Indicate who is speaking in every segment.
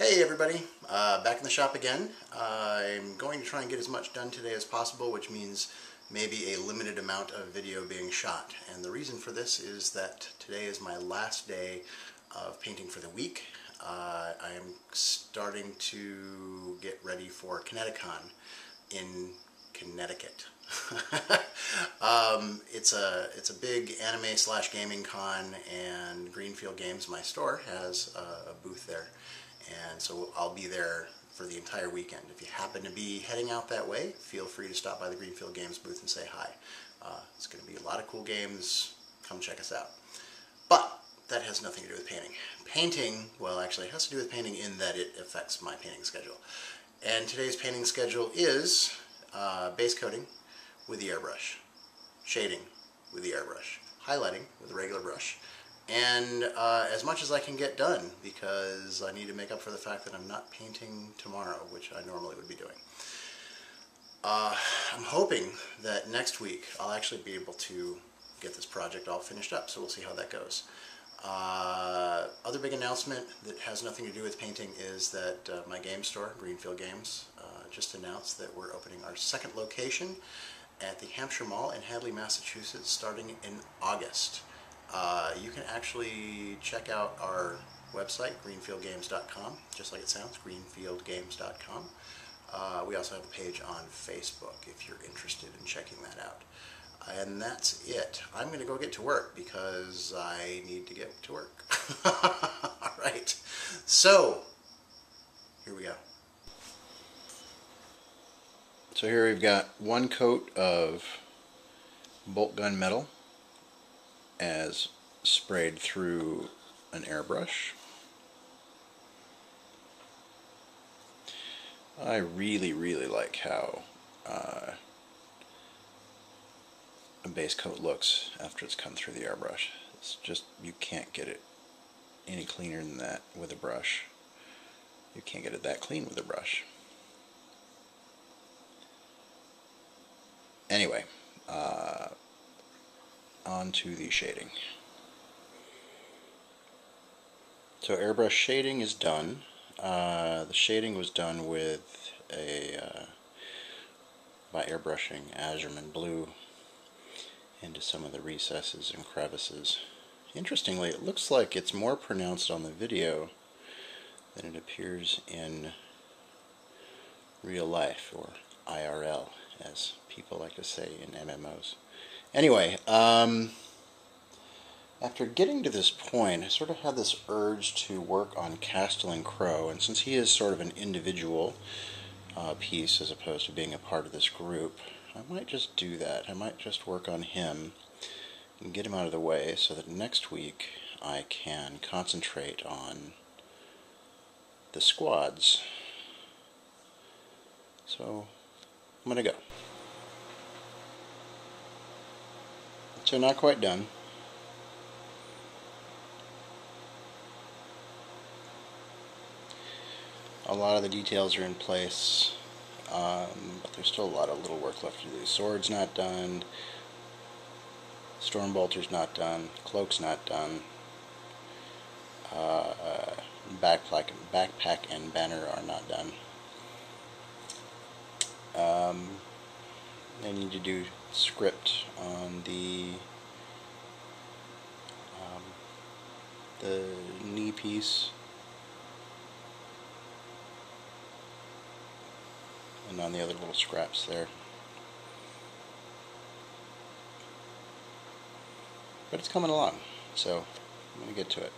Speaker 1: Hey everybody, back in the shop again. I'm going to try and get as much done today as possible, which means maybe a limited amount of video being shot. And the reason for this is that today is my last day of painting for the week. I'm starting to get ready for Connecticon in Connecticut. It's a big anime / gaming con, and Greenfield Games, my store, has a booth there, and so I'll be there for the entire weekend. If you happen to be heading out that way, feel free to stop by the Greenfield Games booth and say hi. It's going to be a lot of cool games. Come check us out. But that has nothing to do with painting. Painting, well, actually it has to do with painting in that it affects my painting schedule. And today's painting schedule is base coating with the airbrush, shading with the airbrush, highlighting with a regular brush, and as much as I can get done, because I need to make up for the fact that I'm not painting tomorrow, which I normally would be doing. I'm hoping that next week I'll actually be able to get this project all finished up, so we'll see how that goes. Other big announcement that has nothing to do with painting is that my game store, Greenfield Games, just announced that we're opening our second location at the Hampshire Mall in Hadley, Massachusetts, starting in August. You can actually check out our website, greenfieldgames.com, just like it sounds, greenfieldgames.com. We also have a page on Facebook if you're interested in checking that out. And that's it. I'm going to go get to work because I need to get to work. Alright, so here we go. So here we've got one coat of bolt gun metal as sprayed through an airbrush. I really like how a base coat looks after it's come through the airbrush. It's just, you can't get it any cleaner than that with a brush. You can't get it that clean with a brush. Anyway, on to the shading. So airbrush shading is done. The shading was done with by airbrushing azurman blue into some of the recesses and crevices. Interestingly, it looks like it's more pronounced on the video than it appears in real life, or IRL, as people like to say in MMOs. Anyway, after getting to this point, I sort of had this urge to work on Castellan Crowe, and since he is sort of an individual piece as opposed to being a part of this group, I might just do that. I might just work on him and get him out of the way so that next week I can concentrate on the squads. So I'm going to go. So not quite done. A lot of the details are in place, but there's still a lot of little work left to do. Sword's not done, Stormbolter's not done, Cloak's not done, backpack and banner are not done. I need to do script on the knee piece and on the other little scraps there. But it's coming along, so I'm going to get to it.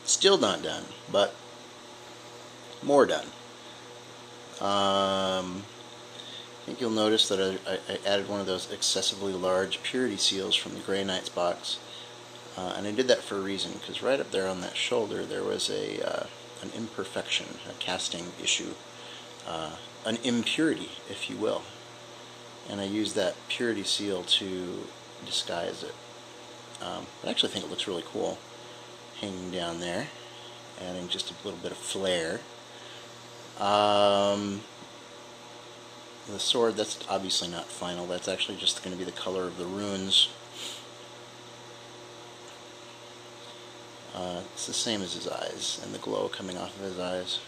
Speaker 1: Still not done, but more done. I think you'll notice that I added one of those excessively large purity seals from the Grey Knights box, and I did that for a reason, because right up there on that shoulder there was an imperfection, a casting issue, an impurity, if you will, and I used that purity seal to disguise it. I actually think it looks really cool hanging down there, adding just a little bit of flair. The sword, that's obviously not final. That's actually just going to be the color of the runes. It's the same as his eyes and the glow coming off of his eyes.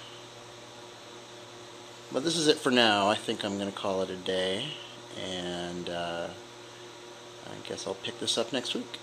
Speaker 1: But this is it for now. I think I'm going to call it a day, and I guess I'll pick this up next week.